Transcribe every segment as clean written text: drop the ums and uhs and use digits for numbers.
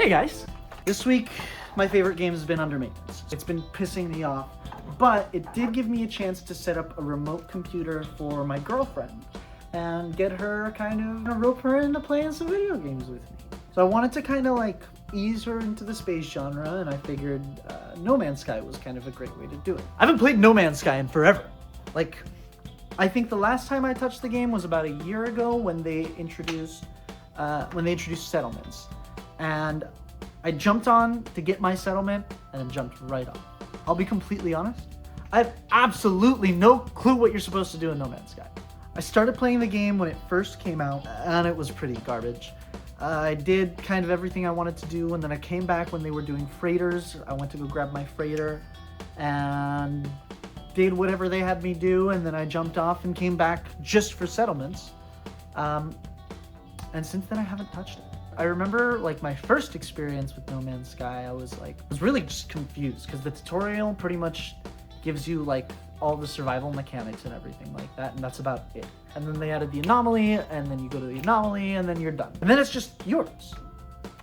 Hey guys! This week, my favorite game has been under maintenance. It's been pissing me off, but it did give me a chance to set up a remote computer for my girlfriend and get her rope her into playing some video games with me. So I wanted to ease her into the space genre, and I figured No Man's Sky was kind of a great way to do it. I haven't played No Man's Sky in forever. I think the last time I touched the game was about a year ago when they introduced settlements. And I jumped on to get my settlement and then jumped right off. I'll be completely honest, I have absolutely no clue what you're supposed to do in No Man's Sky. I started playing the game when it first came out and it was pretty garbage. I did kind of everything I wanted to do, and then I came back when they were doing freighters. I went to go grab my freighter and did whatever they had me do, and then I jumped off and came back just for settlements. And since then I haven't touched it. I remember my first experience with No Man's Sky, I was really just confused because the tutorial pretty much gives you all the survival mechanics and everything like that, and that's about it. And then they added the anomaly, and then you go to the anomaly, and then you're done. And then it's just yours.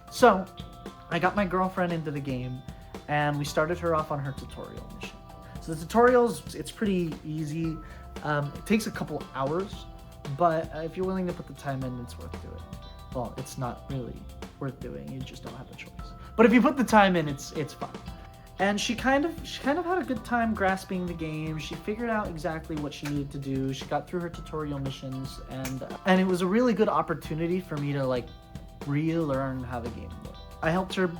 So I got my girlfriend into the game, and we started her off on her tutorial mission. So the tutorials, it's pretty easy. It takes a couple hours, but if you're willing to put the time in, it's worth doing. Well, it's not really worth doing, you just don't have a choice. But if you put the time in, it's fun. And she kind of had a good time grasping the game. She figured out exactly what she needed to do. She got through her tutorial missions, and it was a really good opportunity for me to relearn how the game worked. I helped her,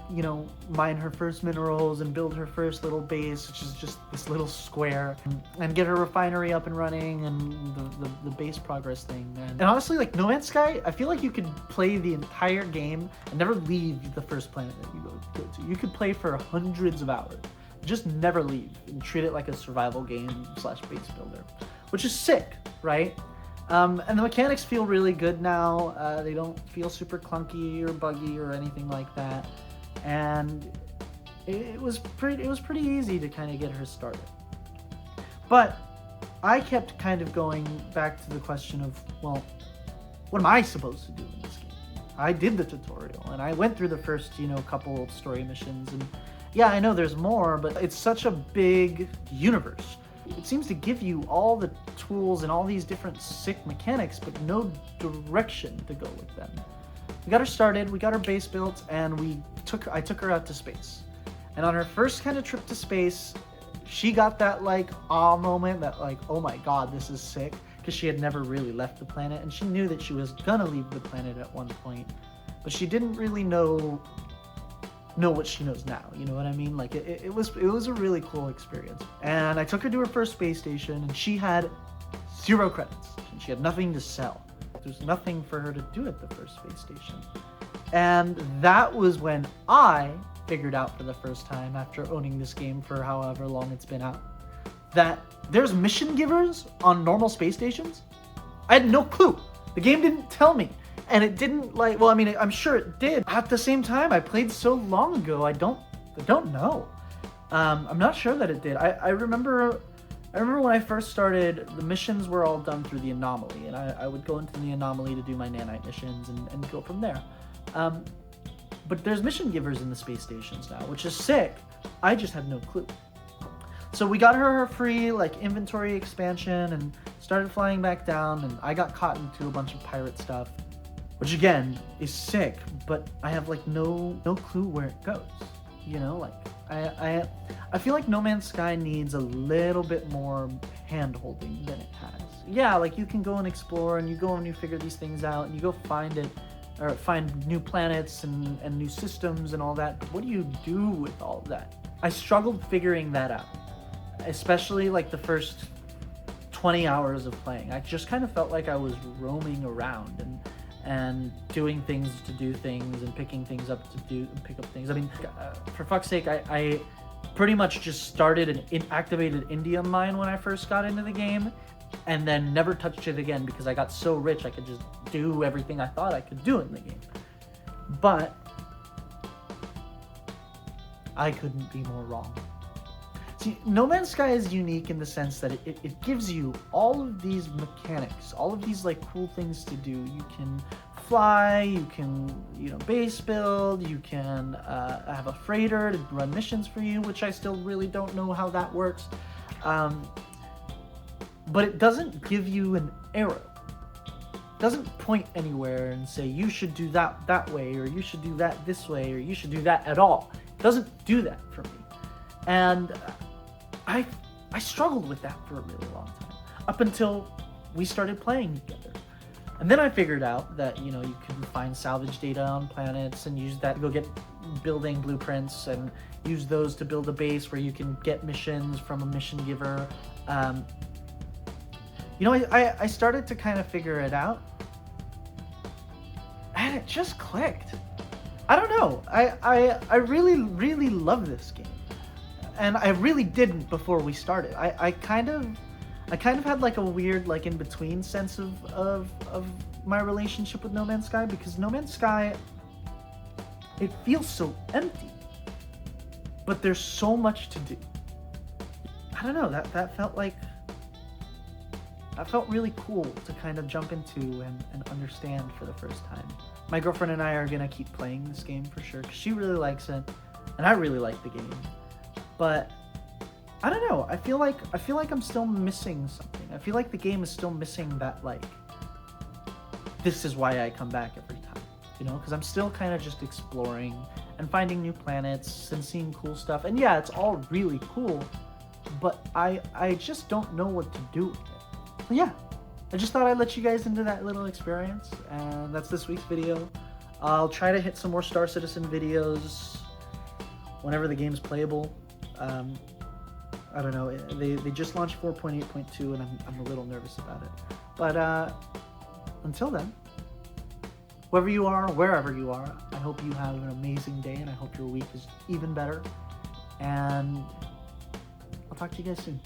mine her first minerals and build her first little base, which is just this little square, and get her refinery up and running, and the base progress thing. And honestly, No Man's Sky, I feel like you could play the entire game and never leave the first planet that you go to. You could play for hundreds of hours, just never leave, and treat it like a survival game / base builder, which is sick, right? And the mechanics feel really good now. They don't feel super clunky or buggy or anything like that. And it was pretty easy to kind of get her started. But I kept kind of going back to the question of, well, what am I supposed to do in this game? I did the tutorial and I went through the first, couple of story missions, and yeah, I know there's more, but it's such a big universe. It seems to give you all the tools and all these different sick mechanics, but no direction to go with them. We got her started, we got her base built, and I took her out to space. And on her first kind of trip to space, she got that awe moment, that oh my god, this is sick, because she had never really left the planet, and she knew that she was gonna leave the planet at one point, but she didn't really know what she knows now, you know what I mean? It was a really cool experience. And I took her to her first space station, and she had 0 credits, and she had nothing to sell. There's nothing for her to do at the first space station. And that was when I figured out for the first time, after owning this game for however long it's been out, that there's mission givers on normal space stations. I had no clue. The game didn't tell me. And it didn't I'm sure it did. At the same time, I played so long ago, I don't know. I'm not sure that it did. I remember when I first started, the missions were all done through the anomaly, and I would go into the anomaly to do my nanite missions and go from there. But there's mission givers in the space stations now, which is sick. I just had no clue. So we got her free inventory expansion and started flying back down, and I got caught into a bunch of pirate stuff, which again is sick, but I have no clue where it goes. I feel like No Man's Sky needs a little bit more hand-holding than it has. Yeah, you can go and explore, and you go and you figure these things out, and you go find it, or find new planets and new systems and all that, but what do you do with all of that? I struggled figuring that out, especially the first 20 hours of playing. I just kind of felt like I was roaming around and doing things to do things and picking things up to do and pick up things. I mean, for fuck's sake, I pretty much just started an activated indium mine when I first got into the game, and then never touched it again because I got so rich I could just do everything I thought I could do in the game. But I couldn't be more wrong. See, No Man's Sky is unique in the sense that it gives you all of these mechanics, all of these cool things to do. You can fly, you can, base build, you can have a freighter to run missions for you, which I still really don't know how that works. But it doesn't give you an arrow. It doesn't point anywhere and say, you should do that way, or you should do that this way, or you should do that at all. It doesn't do that for me. And I struggled with that for a really long time, up until we started playing together. And then I figured out that, you can find salvage data on planets and use that to go get building blueprints and use those to build a base where you can get missions from a mission giver. I started to kind of figure it out, and it just clicked. I don't know. I really, really love this game. And I really didn't before we started. I kind of had like a weird, like, in between sense of my relationship with No Man's Sky, because No Man's Sky, it feels so empty, but there's so much to do. I don't know, that felt really cool to kind of jump into and understand for the first time. My girlfriend and I are gonna keep playing this game for sure, because she really likes it, and I really like the game. But I don't know. I feel like I'm still missing something. I feel like the game is still missing that, like, this is why I come back every time, because I'm still kind of just exploring and finding new planets and seeing cool stuff. And yeah, it's all really cool, but I just don't know what to do with it. So yeah, I just thought I'd let you guys into that little experience, and that's this week's video. I'll try to hit some more Star Citizen videos whenever the game's playable. I don't know, they just launched 4.8.2, and I'm a little nervous about it. But until then, whoever you are, wherever you are, I hope you have an amazing day, and I hope your week is even better. And I'll talk to you guys soon.